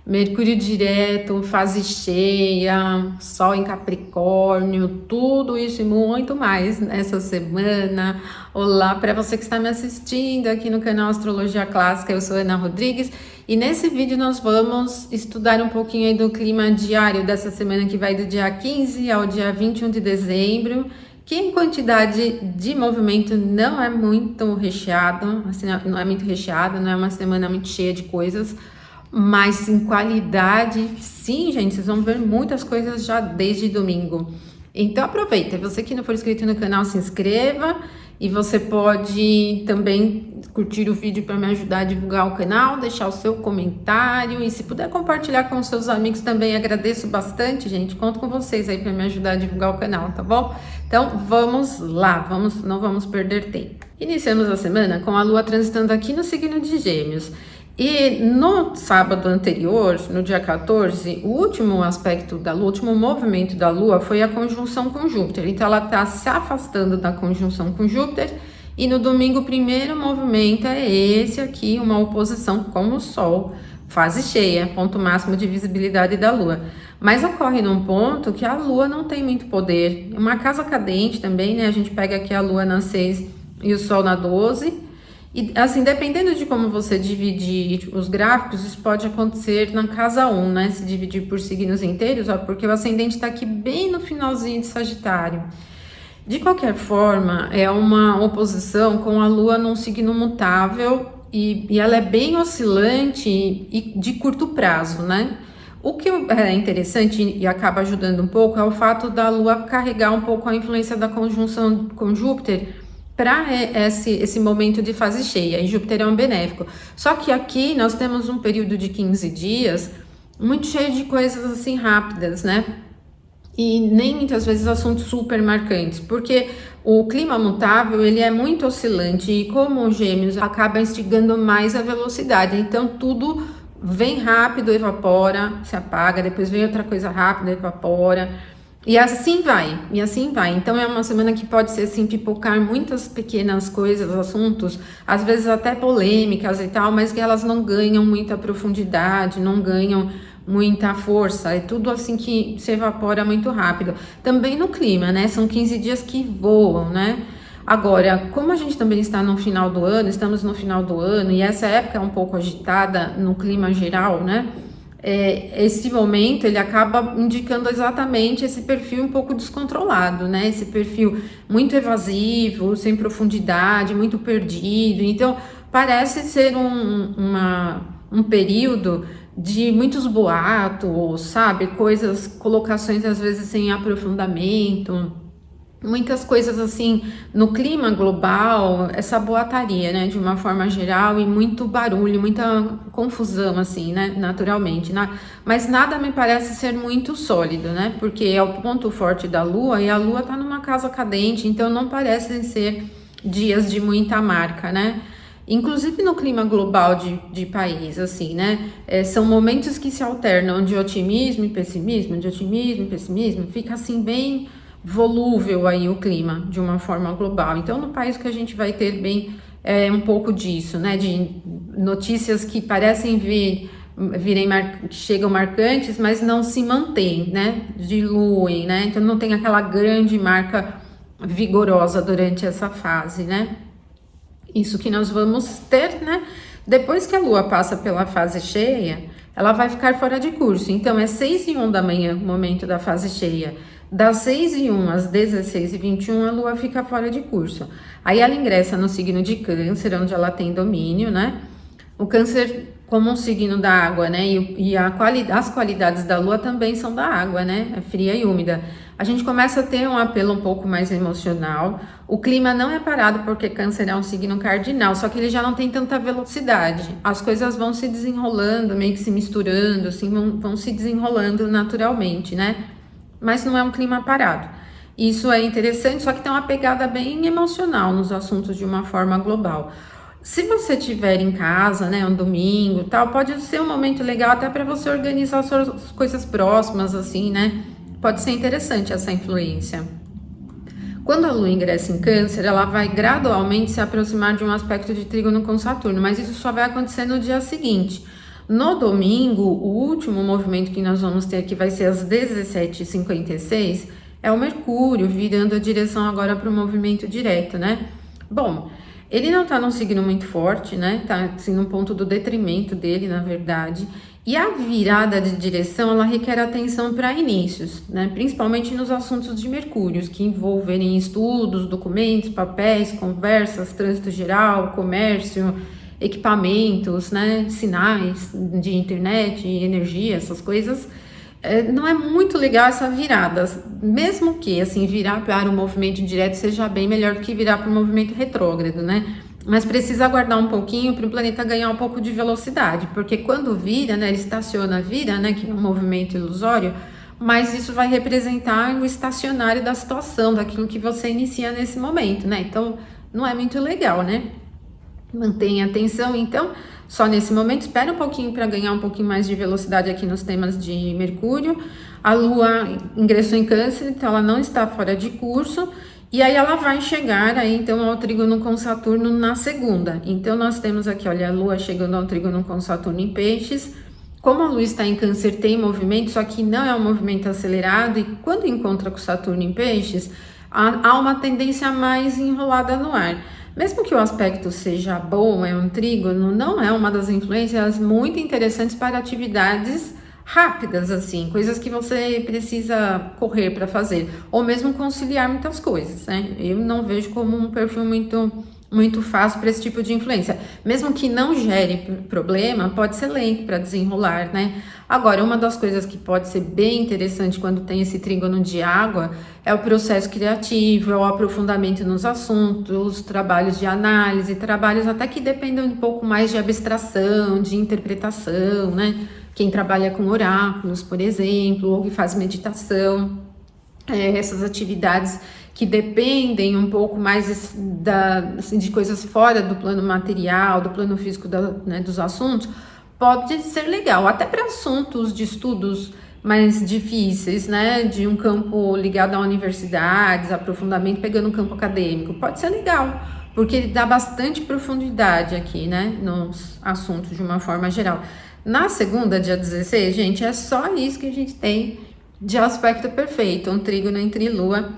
Mercúrio direto, fase cheia, Sol em Capricórnio, tudo isso e muito mais nessa semana. Olá, para você que está me assistindo aqui no canal Astrologia Clássica, eu sou Ana Rodrigues e nesse vídeo nós vamos estudar um pouquinho aí do clima diário dessa semana que vai do dia 15 ao dia 21 de dezembro, que em quantidade de movimento não é muito recheado, assim, não é muito recheado, não é uma semana muito cheia de coisas, mas em qualidade, sim, gente, vocês vão ver muitas coisas já desde domingo. Então aproveita, você que não for inscrito no canal, se inscreva e você pode também curtir o vídeo para me ajudar a divulgar o canal, deixar o seu comentário e se puder compartilhar com os seus amigos também, agradeço bastante, gente. Conto com vocês aí para me ajudar a divulgar o canal, tá bom? Então vamos lá, não vamos perder tempo. Iniciamos a semana com a Lua transitando aqui no signo de Gêmeos. E no sábado anterior, no dia 14, o último aspecto da Lua, o último movimento da Lua foi a conjunção com Júpiter. Então ela está se afastando da conjunção com Júpiter e no domingo o primeiro movimento é esse aqui, uma oposição com o Sol, fase cheia, ponto máximo de visibilidade da Lua. Mas ocorre num ponto que a Lua não tem muito poder. Uma casa cadente também, né? A gente pega aqui a Lua na 6 e o Sol na 12. E assim, dependendo de como você dividir os gráficos, isso pode acontecer na casa 1, né? Se dividir por signos inteiros, ó, porque o ascendente está aqui bem no finalzinho de Sagitário. De qualquer forma, é uma oposição com a Lua num signo mutável e ela é bem oscilante e de curto prazo, né? O que é interessante e acaba ajudando um pouco é o fato da Lua carregar um pouco a influência da conjunção com Júpiter para esse momento de fase cheia, e Júpiter é um benéfico. Só que aqui nós temos um período de 15 dias muito cheio de coisas assim rápidas, né? E nem muitas vezes assuntos super marcantes, porque o clima mutável ele é muito oscilante e como os Gêmeos acaba instigando mais a velocidade, então tudo vem rápido, evapora, se apaga, depois vem outra coisa rápida, evapora. E assim vai, Então é uma semana que pode ser assim, pipocar muitas pequenas coisas, assuntos, às vezes até polêmicas e tal, mas que elas não ganham muita profundidade, não ganham muita força, é tudo assim que se evapora muito rápido. Também no clima, né? São 15 dias que voam, né? Agora, como a gente também está no final do ano, estamos no final do ano, e essa época é um pouco agitada no clima geral, né? Esse momento ele acaba indicando exatamente esse perfil um pouco descontrolado, né? Esse perfil muito evasivo, sem profundidade, muito perdido. Então, parece ser um período de muitos boatos, sabe? Coisas, colocações às vezes sem aprofundamento. Muitas coisas assim, no clima global, essa boataria, né, de uma forma geral e muito barulho, muita confusão assim, né, naturalmente, né? Mas nada me parece ser muito sólido, né, porque é o ponto forte da Lua e a Lua tá numa casa cadente, então não parecem ser dias de muita marca, né? Inclusive no clima global de país, assim, né, são momentos que se alternam de otimismo e pessimismo, fica assim bem volúvel aí o clima de uma forma global. Então no país que a gente vai ter bem um pouco disso, né, de notícias que parecem chegam marcantes, mas não se mantêm, né, diluem, né, então não tem aquela grande marca vigorosa durante essa fase, né. Isso que nós vamos ter, né, depois que a Lua passa pela fase cheia, ela vai ficar fora de curso, então é 6h01 da manhã, o momento da fase cheia. Das 6h01 às 16h21, a Lua fica fora de curso. Aí ela ingressa no signo de Câncer, onde ela tem domínio, né? O Câncer, como um signo da água, né? As qualidades da Lua também são da água, né? É fria e úmida. A gente começa a ter um apelo um pouco mais emocional. O clima não é parado porque Câncer é um signo cardinal, só que ele já não tem tanta velocidade. As coisas vão se desenrolando, meio que se misturando, assim, vão se desenrolando naturalmente, né? Mas não é um clima parado. Isso é interessante, só que tem uma pegada bem emocional nos assuntos de uma forma global. Se você estiver em casa, né, um domingo, tal, pode ser um momento legal até para você organizar as suas coisas próximas, assim, né? Pode ser interessante essa influência. Quando a Lua ingressa em Câncer, ela vai gradualmente se aproximar de um aspecto de trígono com Saturno, mas isso só vai acontecer no dia seguinte. No domingo, o último movimento que nós vamos ter, que vai ser às 17h56, é o Mercúrio, virando a direção agora para o movimento direto, né? Bom, ele não tá num signo muito forte, né? Tá assim num ponto do detrimento dele, na verdade. E a virada de direção, ela requer atenção para inícios, né? Principalmente nos assuntos de Mercúrio, que envolverem estudos, documentos, papéis, conversas, trânsito geral, comércio, equipamentos, né? Sinais de internet, energia, essas coisas. Não é muito legal essa virada, mesmo que assim virar para o movimento direto seja bem melhor do que virar para o movimento retrógrado, né? Mas precisa aguardar um pouquinho para o planeta ganhar um pouco de velocidade, porque quando vira, né, ele estaciona, vira, né, que é um movimento ilusório, mas isso vai representar o estacionário da situação, daquilo que você inicia nesse momento, né? Então não é muito legal, né? Mantenha atenção, então, só nesse momento. Espera um pouquinho para ganhar um pouquinho mais de velocidade aqui nos temas de Mercúrio. A Lua ingressou em Câncer, então ela não está fora de curso. E aí ela vai chegar aí, então, ao trígono com Saturno na segunda. Então, nós temos aqui, olha, a Lua chegando ao trígono com Saturno em Peixes. Como a Lua está em Câncer, tem movimento, só que não é um movimento acelerado. E quando encontra com Saturno em Peixes, há uma tendência mais enrolada no ar. Mesmo que o aspecto seja bom, é um trígono, não é uma das influências muito interessantes para atividades rápidas, assim, coisas que você precisa correr para fazer, ou mesmo conciliar muitas coisas, né? Eu não vejo como um perfil muito fácil para esse tipo de influência. Mesmo que não gere problema, pode ser lento para desenrolar, né? Agora, uma das coisas que pode ser bem interessante quando tem esse trígono de água é o processo criativo, é o aprofundamento nos assuntos, trabalhos de análise, trabalhos até que dependem um pouco mais de abstração, de interpretação, né? Quem trabalha com oráculos, por exemplo, ou que faz meditação, essas atividades que dependem um pouco mais assim, de coisas fora do plano material, do plano físico né, dos assuntos, pode ser legal, até para assuntos de estudos mais difíceis, né, de um campo ligado a universidades, aprofundamento, pegando um campo acadêmico, pode ser legal, porque ele dá bastante profundidade aqui, né, nos assuntos de uma forma geral. Na segunda, dia 16, gente, é só isso que a gente tem de aspecto perfeito, um trígono entre Lua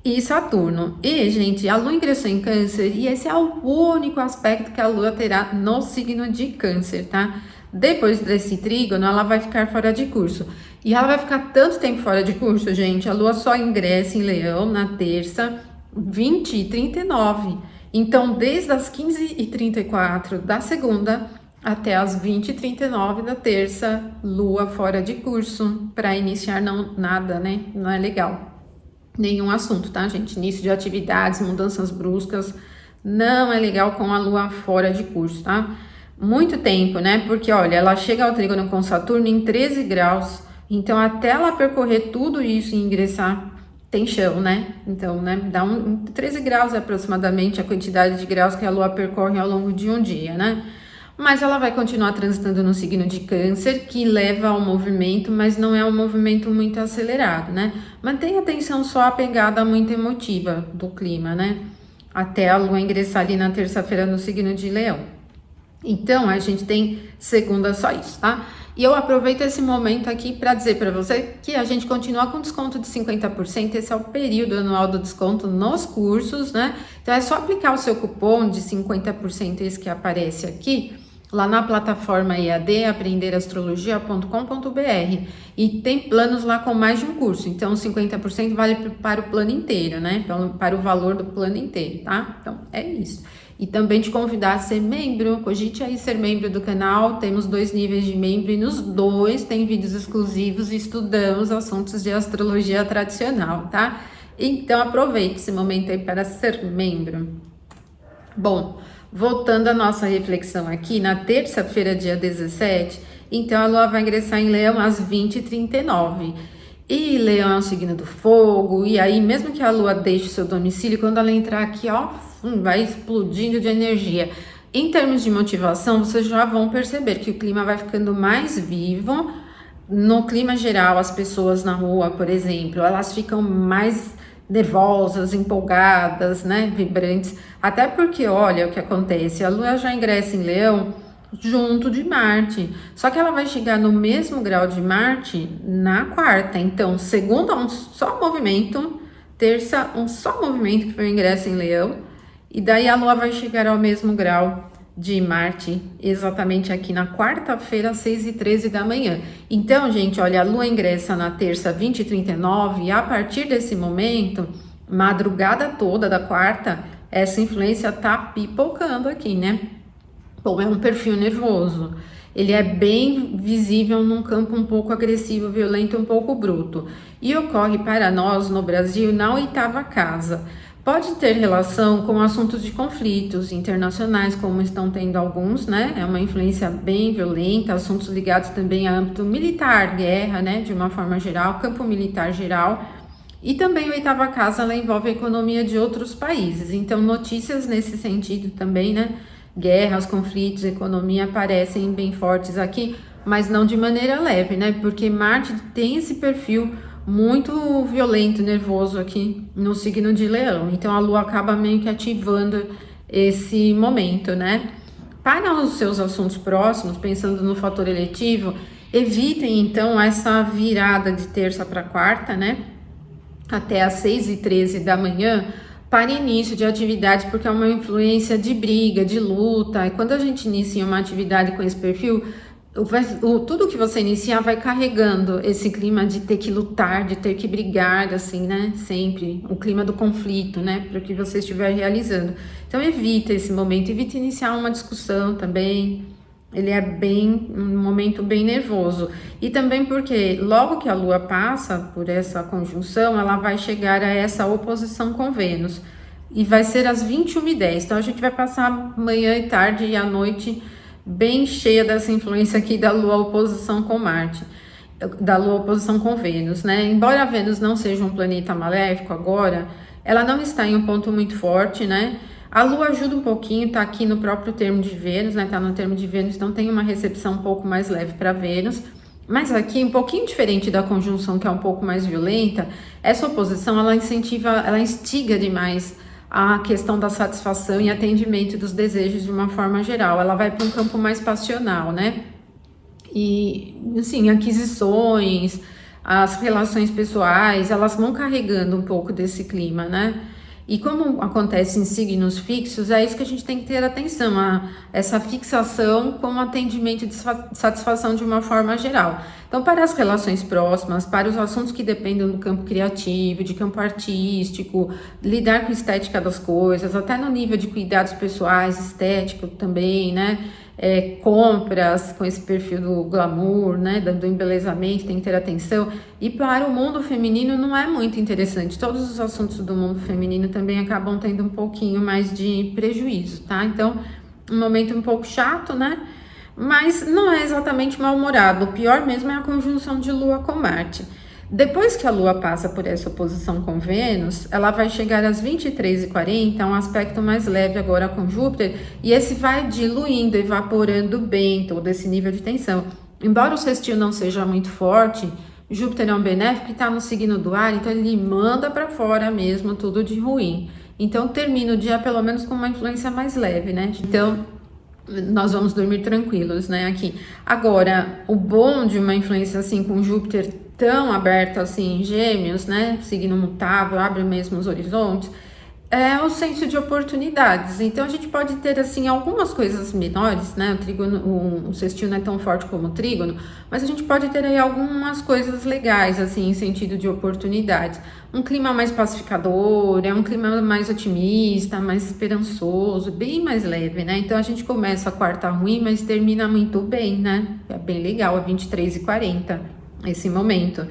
e Saturno. E, gente, a Lua ingressou em Câncer e esse é o único aspecto que a Lua terá no signo de Câncer, tá? Depois desse trígono, ela vai ficar fora de curso. E ela vai ficar tanto tempo fora de curso, gente, a Lua só ingressa em Leão na terça, 20h39. Então, desde as 15h34 da segunda até as 20h39 da terça, Lua fora de curso, para iniciar nada, né? Não é legal. Nenhum assunto, tá, gente? Início de atividades, mudanças bruscas, não é legal com a Lua fora de curso, tá? Muito tempo, né? Porque, olha, ela chega ao trígono com Saturno em 13 graus, então até ela percorrer tudo isso e ingressar, tem chão, né? Então, né, dá 13 graus aproximadamente a quantidade de graus que a Lua percorre ao longo de um dia, né? Mas ela vai continuar transitando no signo de Câncer, que leva ao movimento, mas não é um movimento muito acelerado, né? Mantenha atenção só à pegada muito emotiva do clima, né? Até a Lua ingressar ali na terça-feira no signo de Leão. Então, a gente tem segunda só isso, tá? E eu aproveito esse momento aqui para dizer para você que a gente continua com desconto de 50%, esse é o período anual do desconto nos cursos, né? Então, é só aplicar o seu cupom de 50%, esse que aparece aqui, lá na plataforma EAD, aprenderastrologia.com.br, e tem planos lá com mais de um curso, então 50% vale para o plano inteiro, né, para o valor do plano inteiro, tá? Então é isso. E também te convidar a ser membro, cogite aí ser membro do canal, temos 2 níveis de membro e nos 2 tem vídeos exclusivos e estudamos assuntos de astrologia tradicional, tá? Então aproveite esse momento aí para ser membro. Bom, voltando à nossa reflexão aqui, na terça-feira, dia 17, então a Lua vai ingressar em Leão às 20h39. E Leão é um signo do fogo, e aí mesmo que a Lua deixe o seu domicílio, quando ela entrar aqui, ó, vai explodindo de energia. Em termos de motivação, vocês já vão perceber que o clima vai ficando mais vivo. No clima geral, as pessoas na rua, por exemplo, elas ficam mais nervosas, empolgadas, né, vibrantes, até porque olha o que acontece, a Lua já ingressa em Leão junto de Marte. Só que ela vai chegar no mesmo grau de Marte na quarta. Então, segunda, um só movimento, terça, um só movimento, que foi o ingresso em Leão, e daí a Lua vai chegar ao mesmo grau de Marte, exatamente aqui na quarta-feira, às 6h13 da manhã. Então, gente, olha, a Lua ingressa na terça, 20h39, e a partir desse momento, madrugada toda da quarta, essa influência tá pipocando aqui, né? Bom, é um perfil nervoso. Ele é bem visível num campo um pouco agressivo, violento, um pouco bruto. E ocorre para nós no Brasil na 8ª casa. Pode ter relação com assuntos de conflitos internacionais, como estão tendo alguns, né? É uma influência bem violenta, assuntos ligados também a âmbito militar, guerra, né? De uma forma geral, campo militar geral. E também a 8ª casa, ela envolve a economia de outros países. Então, notícias nesse sentido também, né? Guerras, conflitos, economia aparecem bem fortes aqui, mas não de maneira leve, né? Porque Marte tem esse perfil muito violento, nervoso aqui no signo de Leão. Então a Lua acaba meio que ativando esse momento, né? Para os seus assuntos próximos, pensando no fator eletivo, evitem então essa virada de terça para quarta, né? Até às 6h13 da manhã, para início de atividade, porque é uma influência de briga, de luta. E quando a gente inicia uma atividade com esse perfil, tudo que você iniciar vai carregando esse clima de ter que lutar, de ter que brigar, assim, né? Sempre o clima do conflito, né? Para o que você estiver realizando. Então, evita esse momento, evita iniciar uma discussão também. Ele é um momento bem nervoso. E também porque logo que a Lua passa por essa conjunção, ela vai chegar a essa oposição com Vênus. E vai ser às 21h10. Então, a gente vai passar manhã e tarde e à noite bem cheia dessa influência aqui da Lua oposição com Marte, da Lua oposição com Vênus, né? Embora a Vênus não seja um planeta maléfico agora, ela não está em um ponto muito forte, né? A Lua ajuda um pouquinho, tá aqui no próprio termo de Vênus, né? Tá no termo de Vênus, então tem uma recepção um pouco mais leve para Vênus. Mas aqui, um pouquinho diferente da conjunção, que é um pouco mais violenta, essa oposição, ela instiga demais a questão da satisfação e atendimento dos desejos de uma forma geral. Ela vai para um campo mais passional, né? E, assim, aquisições, as relações pessoais, elas vão carregando um pouco desse clima, né? E como acontece em signos fixos, é isso que a gente tem que ter atenção, essa fixação com o atendimento de satisfação de uma forma geral. Então, para as relações próximas, para os assuntos que dependem do campo criativo, de campo artístico, lidar com a estética das coisas, até no nível de cuidados pessoais, estético também, né? Compras com esse perfil do glamour, né, do embelezamento, tem que ter atenção. E para o mundo feminino não é muito interessante. Todos os assuntos do mundo feminino também acabam tendo um pouquinho mais de prejuízo, tá? Então, um momento um pouco chato, né? Mas não é exatamente mal-humorado. O pior mesmo é a conjunção de Lua com Marte. Depois que a Lua passa por essa oposição com Vênus, ela vai chegar às 23h40, um aspecto mais leve agora com Júpiter, e esse vai diluindo, evaporando bem todo esse nível de tensão. Embora o sextil não seja muito forte, Júpiter é um benéfico e está no signo do ar, então ele manda para fora mesmo tudo de ruim. Então termina o dia pelo menos com uma influência mais leve, né? Então nós vamos dormir tranquilos, né, aqui. Agora, o bom de uma influência assim com Júpiter tão aberto assim em Gêmeos, né, signo mutável, abre mesmo os horizontes, é o senso de oportunidades. Então a gente pode ter assim algumas coisas menores, né? O trígono, o sextil não é tão forte como o trígono, mas a gente pode ter aí algumas coisas legais assim em sentido de oportunidades. Um clima mais pacificador, um clima mais otimista, mais esperançoso, bem mais leve, né? Então a gente começa a quarta ruim, mas termina muito bem, né? É bem legal, é 23h40 esse momento.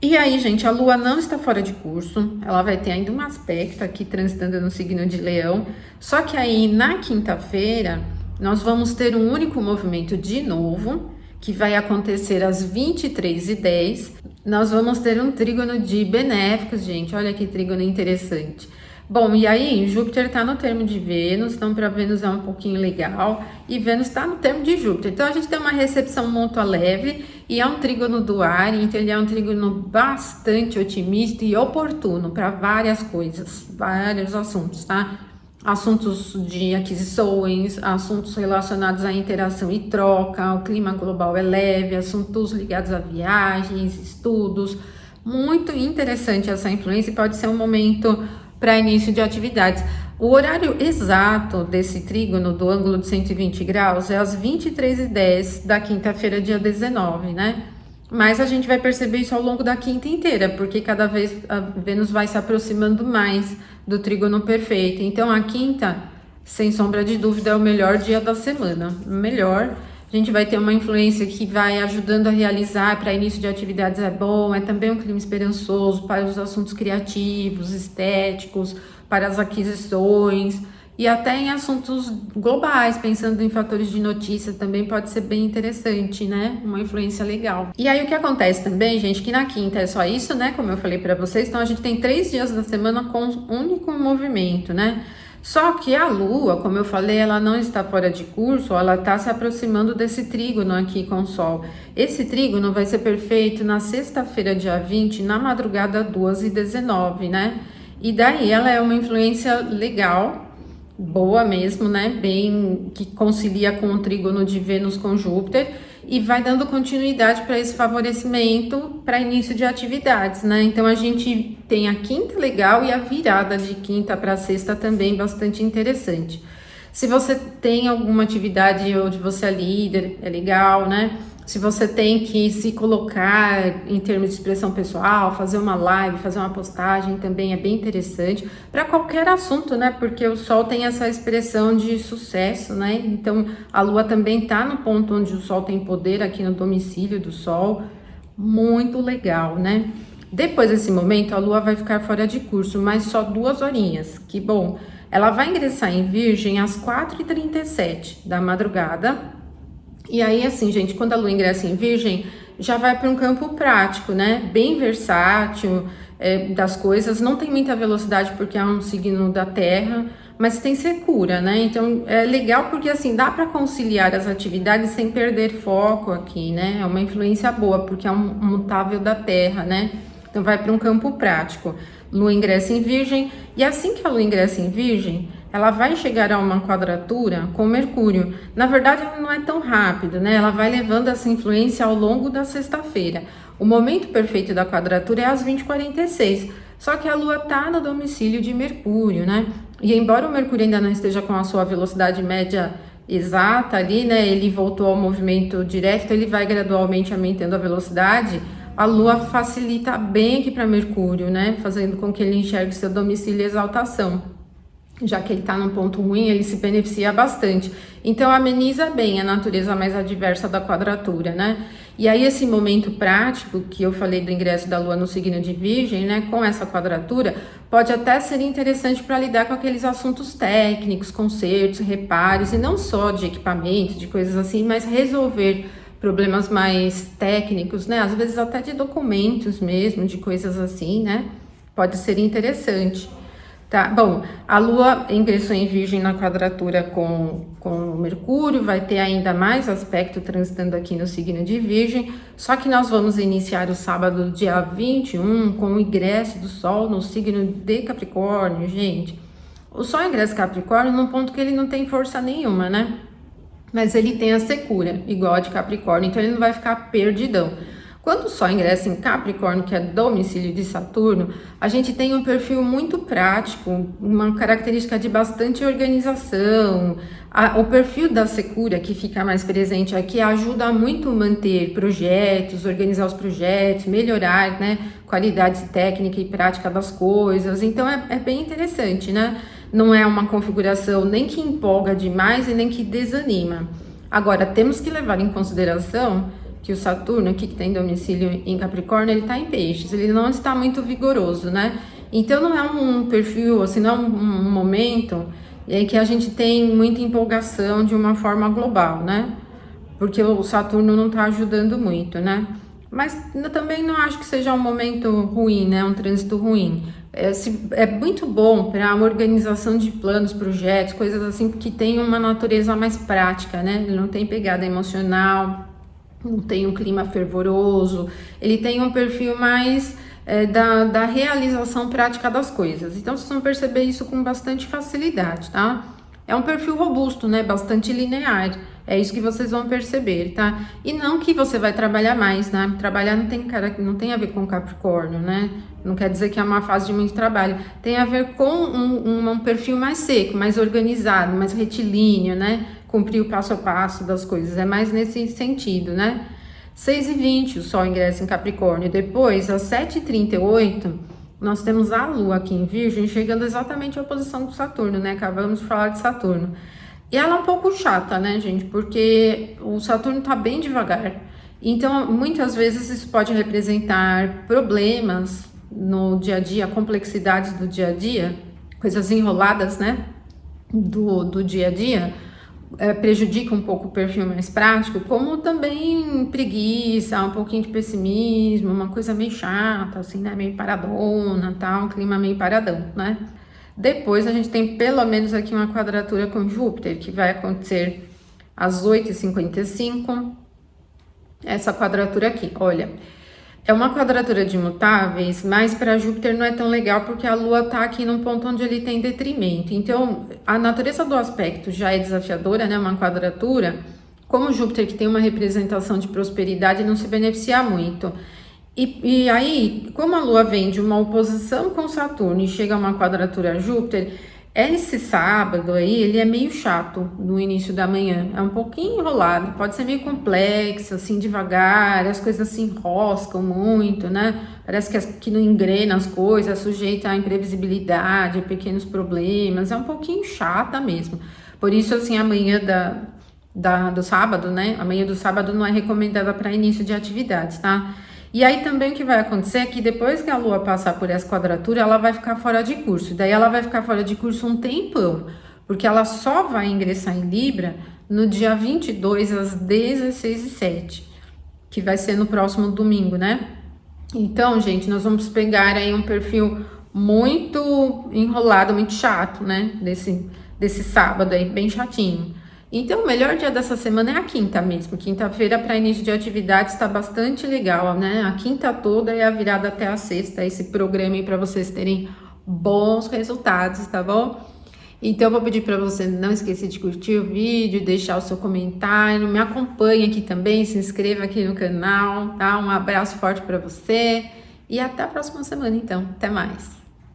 E aí, gente, a Lua não está fora de curso, ela vai ter ainda um aspecto aqui transitando no signo de Leão, só que aí na quinta-feira nós vamos ter um único movimento de novo, que vai acontecer às 23h10, nós vamos ter um trígono de benéficos, gente, olha que trígono interessante. Bom, e aí Júpiter está no termo de Vênus, então para Vênus é um pouquinho legal, e Vênus está no termo de Júpiter, então a gente tem uma recepção mútua leve, e é um trígono do ar, então ele é um trígono bastante otimista e oportuno para várias coisas, vários assuntos, tá? assuntos de aquisições, assuntos relacionados à interação e troca, o clima global é leve, assuntos ligados a viagens, estudos. Muito interessante essa influência e pode ser um momento para início de atividades. O horário exato desse trígono do ângulo de 120 graus é às 23h10 da quinta-feira, dia 19, né? Mas a gente vai perceber isso ao longo da quinta inteira, porque cada vez a Vênus vai se aproximando mais do trígono perfeito. Então a quinta, sem sombra de dúvida, é o melhor dia da semana. Melhor. A gente vai ter uma influência que vai ajudando a realizar, para início de atividades é bom, é também um clima esperançoso para os assuntos criativos, estéticos, para as aquisições e até em assuntos globais, pensando em fatores de notícia também pode ser bem interessante, né? Uma influência legal. E aí o que acontece também, gente, que na quinta é só isso, né? Como eu falei para vocês, então a gente tem 3 dias da semana com um único movimento, né? Só que a Lua, como eu falei, ela não está fora de curso, ela está se aproximando desse trígono aqui com o Sol. Esse trígono vai ser perfeito na sexta-feira, dia 20, na madrugada 2h19, né? E daí ela é uma influência legal, boa mesmo, né? Bem, que concilia com o trígono de Vênus com Júpiter e vai dando continuidade para esse favorecimento para início de atividades, né? Então a gente tem a quinta legal e a virada de quinta para sexta também bastante interessante. Se você tem alguma atividade onde você é líder, é legal, né? Se você tem que se colocar em termos de expressão pessoal, fazer uma live, fazer uma postagem, também é bem interessante para qualquer assunto, né? Porque o Sol tem essa expressão de sucesso, né? Então a Lua também tá no ponto onde o Sol tem poder aqui no domicílio do Sol, muito legal, né? Depois desse momento a Lua vai ficar fora de curso, mas só 2 horinhas, que bom. Ela vai ingressar em Virgem às 4h37 da madrugada. E aí, assim, gente, quando a Lua ingressa em Virgem, já vai para um campo prático, né? Bem versátil das coisas. Não tem muita velocidade porque é um signo da Terra, mas tem secura, né? Então, é legal porque, assim, dá para conciliar as atividades sem perder foco aqui, né? É uma influência boa porque é um mutável da Terra, né? Então, vai para um campo prático. Lua ingressa em Virgem e assim que a Lua ingressa em Virgem, ela vai chegar a uma quadratura com Mercúrio. Na verdade, ela não é tão rápido, né? Ela vai levando essa influência ao longo da sexta-feira. O momento perfeito da quadratura é às 20h46. Só que a Lua tá no domicílio de Mercúrio, né? E embora o Mercúrio ainda não esteja com a sua velocidade média exata ali, né? Ele voltou ao movimento direto, ele vai gradualmente aumentando a velocidade. A Lua facilita bem aqui para Mercúrio, né? Fazendo com que ele enxergue seu domicílio e exaltação. Já que ele está num ponto ruim, ele se beneficia bastante. Então, ameniza bem a natureza mais adversa da quadratura, né? E aí, esse momento prático, que eu falei do ingresso da Lua no signo de Virgem, né? Com essa quadratura, pode até ser interessante para lidar com aqueles assuntos técnicos, consertos, reparos, e não só de equipamentos, de coisas assim, mas resolver problemas mais técnicos, né? Às vezes até de documentos mesmo, de coisas assim, né? Pode ser interessante. Tá, bom, a Lua ingressou em Virgem na quadratura com Mercúrio, vai ter ainda mais aspecto transitando aqui no signo de Virgem, só que nós vamos iniciar o sábado, dia 21, com o ingresso do Sol no signo de Capricórnio, gente. O Sol ingressa em Capricórnio num ponto que ele não tem força nenhuma, né? Mas ele tem a secura, igual a de Capricórnio, então ele não vai ficar perdidão. Quando o Sol ingressa em Capricórnio, que é domicílio de Saturno, a gente tem um perfil muito prático, uma característica de bastante organização. O perfil da secura, que fica mais presente aqui, ajuda muito a manter projetos, organizar os projetos, melhorar, né, qualidade técnica e prática das coisas. Então, é bem interessante, né? Não é uma configuração nem que empolga demais e nem que desanima. Agora, temos que levar em consideração que o Saturno, aqui que tem domicílio em Capricórnio, ele está em Peixes, ele não está muito vigoroso, né? Então não é um perfil, assim, não é um momento em que a gente tem muita empolgação de uma forma global, né? Porque o Saturno não está ajudando muito, né? Mas eu também não acho que seja um momento ruim, né? Um trânsito ruim. É muito bom para a organização de planos, projetos, coisas assim, que tem uma natureza mais prática, né? Ele não tem pegada emocional, não tem um clima fervoroso, ele tem um perfil mais da realização prática das coisas. Então, vocês vão perceber isso com bastante facilidade, tá? É um perfil robusto, né? Bastante linear. É isso que vocês vão perceber, tá? E não que você vai trabalhar mais, né? Trabalhar não tem a ver com Capricórnio, né? Não quer dizer que é uma fase de muito trabalho. Tem a ver com um perfil mais seco, mais organizado, mais retilíneo, né? Cumprir o passo a passo das coisas. É mais nesse sentido, né? 6h20 o Sol ingressa em Capricórnio. Depois, às 7h38, nós temos a Lua aqui em Virgem, chegando exatamente à oposição com Saturno, né? Acabamos de falar de Saturno. E ela é um pouco chata, né, gente? Porque o Saturno tá bem devagar. Então, muitas vezes isso pode representar problemas no dia a dia, complexidades do dia a dia, coisas enroladas, né? Do dia a dia. Prejudica um pouco o perfil mais prático, como também preguiça, um pouquinho de pessimismo, uma coisa meio chata, assim, né? Meio paradona, tal, um clima meio paradão, né? Depois a gente tem pelo menos aqui uma quadratura com Júpiter, que vai acontecer às 8h55. Essa quadratura aqui, olha, é uma quadratura de imutáveis, mas para Júpiter não é tão legal porque a Lua tá aqui num ponto onde ele tem detrimento. Então, a natureza do aspecto já é desafiadora, né? Uma quadratura. Como Júpiter, que tem uma representação de prosperidade, não se beneficia muito. E aí, como a Lua vem de uma oposição com Saturno e chega a uma quadratura a Júpiter, esse sábado aí, ele é meio chato no início da manhã. É um pouquinho enrolado, pode ser meio complexo, assim, devagar, as coisas se enroscam muito, né? Parece que não engrena as coisas, sujeita à imprevisibilidade, a pequenos problemas. É um pouquinho chata mesmo. Por isso, assim, a manhã do sábado, né? A manhã do sábado não é recomendada para início de atividades, tá? E aí também o que vai acontecer é que depois que a Lua passar por essa quadratura, ela vai ficar fora de curso. Daí ela vai ficar fora de curso um tempão, porque ela só vai ingressar em Libra no dia 22 às 16h07, que vai ser no próximo domingo, né? Então, gente, nós vamos pegar aí um perfil muito enrolado, muito chato, né? Desse sábado aí, bem chatinho. Então, o melhor dia dessa semana é a quinta mesmo. Quinta-feira, para início de atividades, está bastante legal, né? A quinta toda é a virada até a sexta, esse programa aí para vocês terem bons resultados, tá bom? Então, eu vou pedir para você não esquecer de curtir o vídeo, deixar o seu comentário, me acompanhe aqui também, se inscreva aqui no canal, tá? Um abraço forte para você e até a próxima semana, então. Até mais!